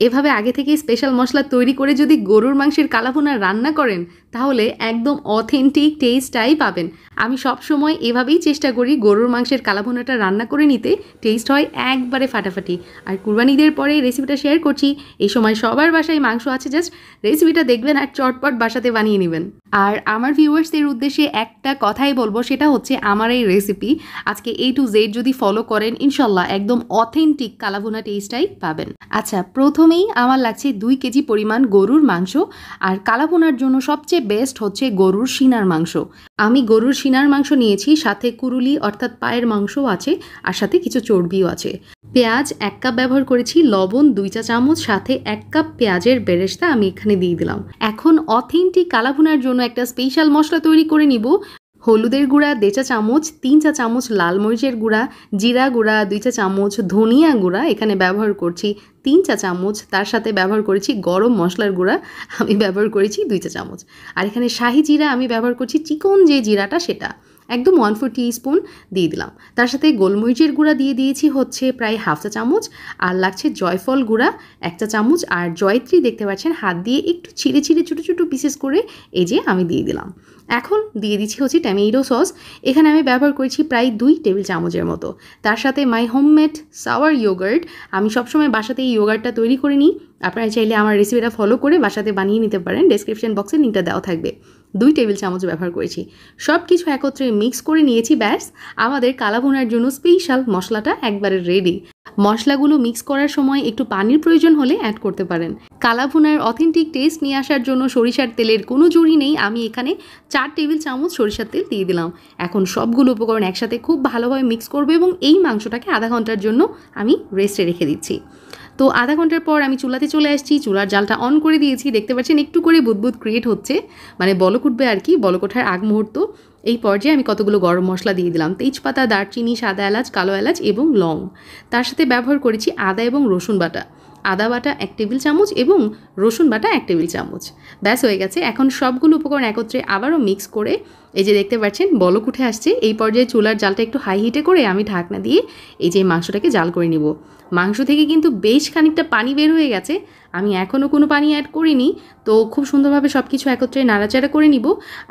এভাবে আগে থেকে স্পেশাল মশলা তৈরি করে যদি গরুর মাংসের কালাভুনা রান্না করেন তাহলে একদম অথেন্টিক টেস্টটাই পাবেন। আমি সব সময় এভাবেই চেষ্টা করি গরুর মাংসের কালাভুনাটা রান্না করে নিতে, টেস্ট হয় একবারে ফাটাফাটি। আর কুরবানি ঈদের পরে রেসিপিটা শেয়ার করছি, এই সময় সবার বাসায় মাংস আছে, জাস্ট রেসিপিটা দেখবেন আর চটপট বাসাতে বানিয়ে নেবেন। আর আমার ভিউয়ার্সদের উদ্দেশ্যে একটা কথাই বলবো, সেটা হচ্ছে আমার এই রেসিপি আজকে A to Z যদি ফলো করেন ইনশাল্লাহ একদম অথেন্টিক কালাভুনা টেস্টটাই পাবেন। আচ্ছা, প্রথমেই আমার লাগছে 2 কেজি পরিমাণ গরুর মাংস। আর কালাভুনার জন্য সবচেয়ে বেস্ট হচ্ছে গরুর সিনার মাংস। আমি গরুর সিনার মাংস নিয়েছি, সাথে কুরুলি অর্থাৎ পায়ের মাংসও আছে, আর সাথে কিছু চর্বিও আছে। পেঁয়াজ 1 কাপ ব্যবহার করেছি, লবণ 2 চা চামচ, সাথে 1 কাপ পেঁয়াজের বেরেস্তা আমি এখানে দিয়ে দিলাম। এখন অথেন্টিক কালাভুনার জন্য একটা স্পেশাল মশলা তৈরি করে নিব। হলুদের গুঁড়া 1.5 চা চামচ, 3 চা চামচ লাল মরিচের গুঁড়া, জিরা গুঁড়া 2 চা চামচ, ধনিয়া গুঁড়া এখানে ব্যবহার করছি 3 চা চামচ, তার সাথে ব্যবহার করেছি গরম মশলার গুঁড়া, আমি ব্যবহার করেছি 2 চা চামচ। আর এখানে শাহি জিরা আমি ব্যবহার করছি চিকন যে জিরাটা সেটা, একদম 1/4 টিস্পুন দিয়ে দিলাম। তার সাথে গোলমরিচের গুঁড়া দিয়ে দিয়েছি হচ্ছে প্রায় 1/2 চা চামচ, আর লাগছে জয়ফল গুঁড়া 1 চা চামচ, আর জয়ত্রী দেখতে পাচ্ছেন হাত দিয়ে একটু ছিঁড়ে ছিঁড়ে ছোটো ছোটো পিসেস করে এই যে আমি দিয়ে দিলাম। এখন দিয়ে দিচ্ছি হচ্ছে টমেটো সস, এখানে আমি ব্যবহার করেছি প্রায় 2 টেবিল চামচের মতো। তার সাথে মাই হোমমেড সাওয়ার ইয়োগার্ট, আমি সবসময় বাসাতে এই ইয়োগার্টটা তৈরি করে নিই, আপনারা চাইলে আমার রেসিপিটা ফলো করে বাসাতে বানিয়ে নিতে পারেন, ডেসক্রিপশন বক্সে লিঙ্কটা দেওয়া থাকবে। 2 টেবিল চামচ ব্যবহার করেছি। সব কিছু একত্রে মিক্স করে নিয়েছি, ব্যাস আমাদের কালাভুনার জন্য স্পেশাল মশলাটা একবারে রেডি। মশলাগুলো মিক্স করার সময় একটু পানির প্রয়োজন হলে অ্যাড করতে পারেন। কালাভুনার অথেন্টিক টেস্ট নিয়ে আসার জন্য সরিষার তেলের কোনো জুড়ি নেই, আমি এখানে 4 টেবিল চামচ সরিষার তেল দিয়ে দিলাম। এখন সবগুলো উপকরণ একসাথে খুব ভালোভাবে মিক্স করবো এবং এই মাংসটাকে আধা ঘন্টার জন্য আমি রেস্টে রেখে দিচ্ছি। তো আধা ঘন্টার পর আমি চুলাতে চলে আসছি, চুলার জালটা অন করে দিয়েছি, দেখতে পাচ্ছেন একটু করে বুদবুদ ক্রিয়েট হচ্ছে, মানে বলক উঠবে আর কি, বলক ওঠার আগ মুহূর্ত। এই পর্যায়ে আমি কতগুলো গরম মশলা দিয়ে দিলাম, তেজপাতা, দারচিনি, সাদা এলাচ, কালো এলাচ এবং লং। তার সাথে ব্যবহার করেছি আদা এবং রসুন বাটা, আদা বাটা 1 টেবিল চামচ এবং রসুন বাটা 1 টেবিল চামচ। ব্যাস হয়ে গেছে। এখন সবগুলো উপকরণ একত্রে আবারও মিক্স করে এই যে দেখতে পাচ্ছেন বলক উঠে আসছে, এই পর্যায়ে চুলার জালটা একটু হাই হিটে করে আমি ঢাকনা দিয়ে এই যে মাংসটাকে জাল করে নিব। মাংস থেকে কিন্তু বেশ খানিকটা পানি বের হয়ে গেছে, আমি এখনও কোনো পানি অ্যাড করিনি। তো খুব সুন্দরভাবে সব কিছু একত্রে নাড়াচাড়া করে নিব,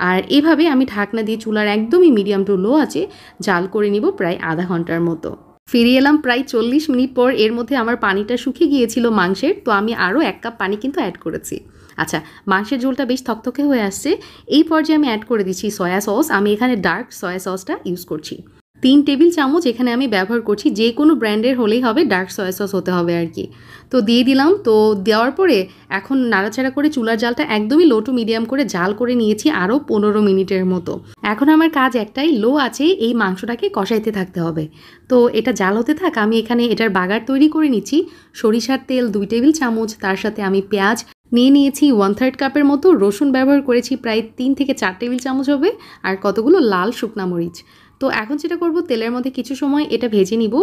আর এভাবে আমি ঢাকনা দিয়ে চুলার একদমই মিডিয়াম টু লো আছে জাল করে নিব প্রায় আধা ঘন্টার মতো। ফিরে এলাম প্রায় 40 মিনিট পর, এর মধ্যে আমার পানিটা শুকিয়ে গিয়েছিল মাংসের, তো আমি আরও 1 কাপ পানি কিন্তু অ্যাড করেছি। আচ্ছা, মাংসের ঝোলটা বেশ থকথকে হয়ে আসছে, এই পর্যায়ে আমি অ্যাড করে দিচ্ছি সয়া সস। আমি এখানে ডার্ক সয়া সসটা ইউজ করছি 3 টেবিল চামচ, এখানে আমি ব্যবহার করছি, যে কোনো ব্র্যান্ডের হলেই হবে, ডার্ক সয়া সস হতে হবে আর কি। তো দিয়ে দিলাম। তো দেওয়ার পরে এখন নাড়াচাড়া করে চুলার জালটা একদমই লো টু মিডিয়াম করে জাল করে নিয়েছি আরও 15 মিনিটের মতো। এখন আমার কাজ একটাই, লো আছে এই মাংসটাকে কষাইতে থাকতে হবে। তো এটা জাল হতে থাক, আমি এখানে এটার বাগার তৈরি করে নিচ্ছি। সরিষার তেল 2 টেবিল চামচ, তার সাথে আমি পেঁয়াজ নিয়ে নিয়েছি 1/3 কাপের মতো, রসুন ব্যবহার করেছি প্রায় 3 থেকে 4 টেবিল চামচ হবে, আর কতগুলো লাল শুকনা মরিচ। তো এখন যেটা করব, তেলের মধ্যে কিছু সময় এটা ভেজে নিব,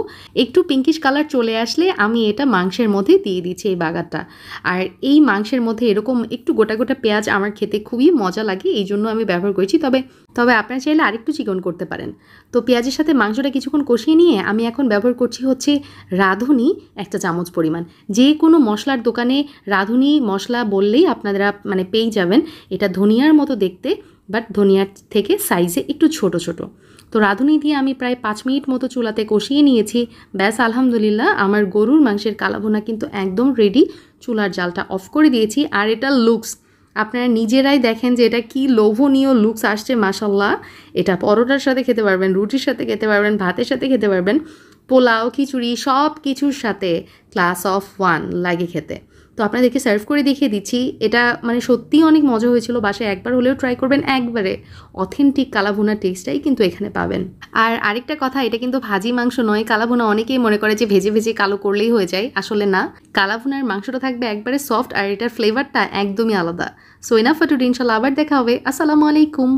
একটু পিঙ্কিশ কালার চলে আসলে আমি এটা মাংসের মধ্যে দিয়ে দিচ্ছি এই বাগারটা। আর এই মাংসের মধ্যে এরকম একটু গোটা গোটা পেঁয়াজ আমার খেতে খুবই মজা লাগে, এই জন্য আমি ব্যবহার করেছি। তবে আপনারা চাইলে আরেকটু চিকন করতে পারেন। তো পেঁয়াজের সাথে মাংসটা কিছুক্ষণ কষিয়ে নিয়ে আমি এখন ব্যবহার করছি হচ্ছে রাঁধুনি 1 চা চামচ পরিমাণ। যে কোনো মশলার দোকানে রাঁধুনি মশলা বললেই আপনারা মানে পেয়ে যাবেন, এটা ধনিয়ার মতো দেখতে, বাট ধনিয়ার থেকে সাইজে একটু ছোট ছোট। তো রাঁধুনি দিয়ে আমি প্রায় 5 মিনিট মতো চুলাতে কষিয়ে নিয়েছি। ব্যাস আলহামদুলিল্লাহ, আমার গরুর মাংসের কালাভুনা কিন্তু একদম রেডি। চুলার জালটা অফ করে দিয়েছি, আর এটা লুকস আপনারা নিজেরাই দেখেন যে এটা কি লোভনীয় লুকস আসছে মাশাল্লাহ। এটা পরোটার সাথে খেতে পারবেন, রুটির সাথে খেতে পারবেন, ভাতের সাথে খেতে পারবেন, পোলাও, খিচুড়ি সব কিছুর সাথে ক্লাস অফ 1 লাগে খেতে। তো আপনাদেরকে সার্ভ করে দেখিয়ে দিচ্ছি, এটা মানে সত্যিই অনেক মজা হয়েছিল। বাসায় একবার হলেও ট্রাই করবেন, একবারে অথেন্টিক কালাভুনার টেস্টটাই কিন্তু এখানে পাবেন। আর আরেকটা কথা, এটা কিন্তু ভাজি মাংস নয়। কালাভুনা অনেকেই মনে করে যে ভেজে ভেজে কালো করলেই হয়ে যায়, আসলে না। কালাভুনার মাংসটা থাকবে একবারে সফট, আর এটার ফ্লেভারটা একদমই আলাদা। সো এনাফ ফর টুডে, ইনশাল্লাহ আবার দেখা হবে। আসসালামু আলাইকুম।